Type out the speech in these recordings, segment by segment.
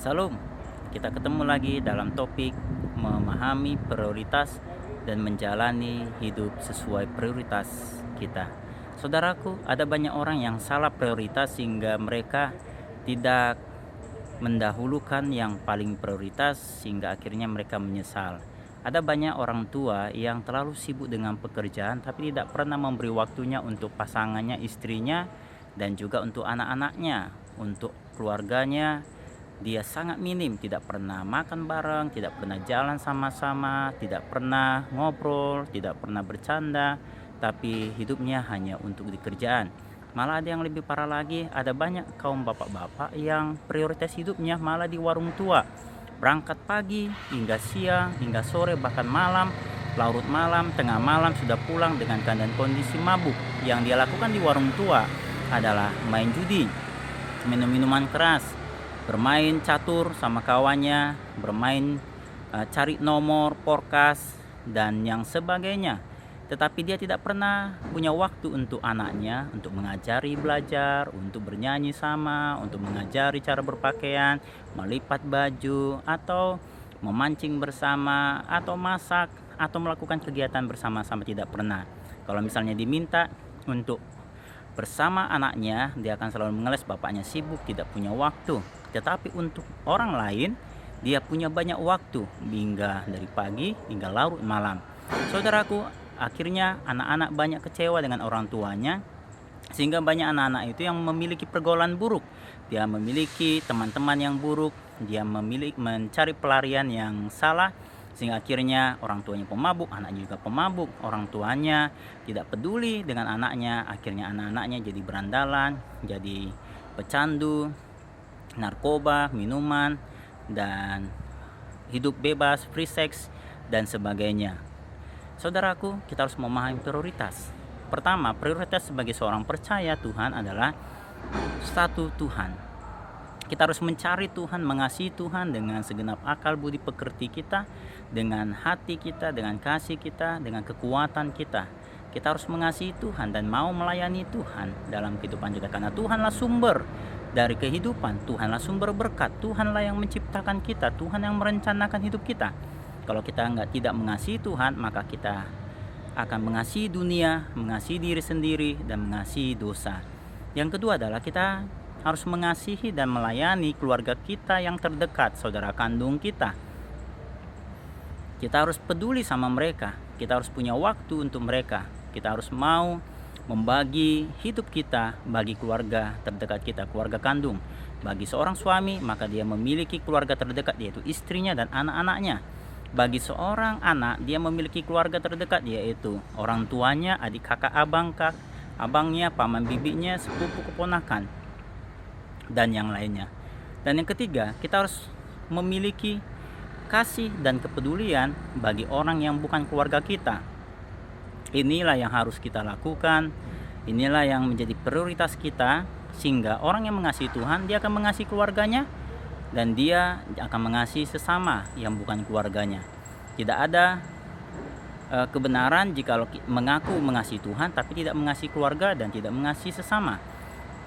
Salam, kita ketemu lagi dalam topik memahami prioritas dan menjalani hidup sesuai prioritas kita. Saudaraku, ada banyak orang yang salah prioritas sehingga mereka tidak mendahulukan yang paling prioritas sehingga akhirnya mereka menyesal. Ada banyak orang tua yang terlalu sibuk dengan pekerjaan tapi tidak pernah memberi waktunya untuk pasangannya, istrinya, dan juga untuk anak-anaknya, untuk keluarganya. Dia sangat minim, tidak pernah makan bareng, tidak pernah jalan sama-sama, tidak pernah ngobrol, tidak pernah bercanda, tapi hidupnya hanya untuk di kerjaan. Malah ada yang lebih parah lagi, ada banyak kaum bapak-bapak yang prioritas hidupnya malah di warung tua. Berangkat pagi hingga siang, hingga sore, bahkan malam, larut malam, tengah malam sudah pulang dengan keadaan kondisi mabuk. Yang dia lakukan di warung tua adalah main judi, minum minuman keras, bermain catur sama kawannya, bermain cari nomor, porkas, dan yang sebagainya. Tetapi dia tidak pernah punya waktu untuk anaknya, untuk mengajari belajar, untuk bernyanyi sama, untuk mengajari cara berpakaian, melipat baju, atau memancing bersama, atau masak, atau melakukan kegiatan bersama-sama, tidak pernah. Kalau misalnya diminta untuk bersama anaknya, dia akan selalu mengeles bapaknya sibuk, tidak punya waktu. Tetapi untuk orang lain, dia punya banyak waktu hingga dari pagi hingga larut malam. Saudaraku, akhirnya anak-anak banyak kecewa dengan orang tuanya, sehingga banyak anak-anak itu yang memiliki pergaulan buruk. Dia memiliki teman-teman yang buruk, dia mencari pelarian yang salah, sehingga akhirnya orang tuanya pemabuk, anaknya juga pemabuk. Orang tuanya tidak peduli dengan anaknya, akhirnya anak-anaknya jadi berandalan, jadi pecandu, narkoba, minuman, dan hidup bebas, free sex, dan sebagainya. Saudaraku, kita harus memahami prioritas. Pertama, prioritas sebagai seorang percaya Tuhan adalah satu Tuhan. Kita harus mencari Tuhan, mengasihi Tuhan dengan segenap akal budi pekerti kita, dengan hati kita, dengan kasih kita, dengan kekuatan kita. Kita harus mengasihi Tuhan dan mau melayani Tuhan dalam kehidupan kita, karena Tuhanlah sumber dari kehidupan, Tuhanlah sumber berkat, Tuhanlah yang menciptakan kita, Tuhan yang merencanakan hidup kita. Kalau kita tidak mengasihi Tuhan, maka kita akan mengasihi dunia, mengasihi diri sendiri, dan mengasihi dosa. Yang kedua adalah kita harus mengasihi dan melayani keluarga kita yang terdekat, saudara kandung kita. Kita harus peduli sama mereka, kita harus punya waktu untuk mereka, kita harus mau membagi hidup kita bagi keluarga terdekat kita, keluarga kandung. Bagi seorang suami, maka dia memiliki keluarga terdekat, yaitu istrinya dan anak-anaknya. Bagi seorang anak, dia memiliki keluarga terdekat, yaitu orang tuanya, adik kakak, abangnya, paman bibinya, sepupu keponakan, dan yang lainnya. Dan yang ketiga, kita harus memiliki kasih dan kepedulian bagi orang yang bukan keluarga kita. Inilah yang harus kita lakukan, inilah yang menjadi prioritas kita, sehingga orang yang mengasihi Tuhan, dia akan mengasihi keluarganya, dan dia akan mengasihi sesama yang bukan keluarganya. Tidak ada kebenaran jika mengaku mengasihi Tuhan tapi tidak mengasihi keluarga dan tidak mengasihi sesama.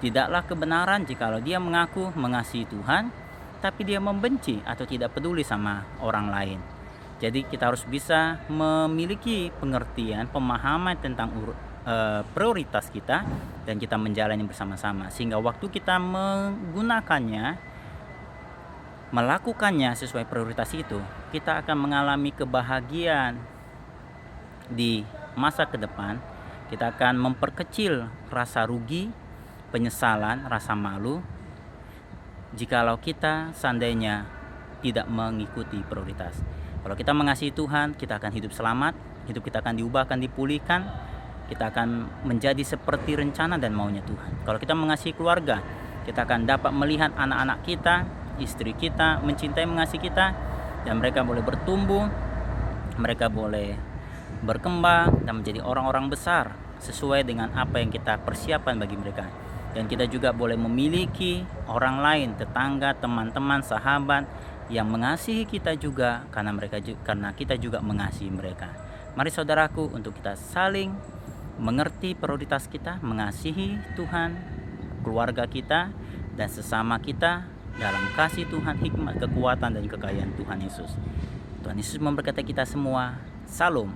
Tidaklah kebenaran jika dia mengaku mengasihi Tuhan tapi dia membenci atau tidak peduli sama orang lain. Jadi kita harus bisa memiliki pengertian, pemahaman tentang prioritas kita, dan kita menjalani bersama-sama, sehingga waktu kita menggunakannya, melakukannya sesuai prioritas itu, kita akan mengalami kebahagiaan di masa ke depan. Kita akan memperkecil rasa rugi, penyesalan, rasa malu jikalau kita seandainya tidak mengikuti prioritas. Kalau kita mengasihi Tuhan, kita akan hidup selamat, hidup kita akan diubah, akan dipulihkan, kita akan menjadi seperti rencana dan maunya Tuhan. Kalau kita mengasihi keluarga, kita akan dapat melihat anak-anak kita, istri kita mencintai, mengasihi kita, dan mereka boleh bertumbuh, mereka boleh berkembang dan menjadi orang-orang besar sesuai dengan apa yang kita persiapkan bagi mereka. Dan kita juga boleh memiliki orang lain, tetangga, teman-teman, sahabat yang mengasihi kita juga, karena kita juga mengasihi mereka. Mari saudaraku, untuk kita saling mengerti prioritas kita, mengasihi Tuhan, keluarga kita, dan sesama kita, dalam kasih Tuhan, hikmat, kekuatan, dan kekayaan Tuhan Yesus. Tuhan Yesus memberkati kita semua. Salam.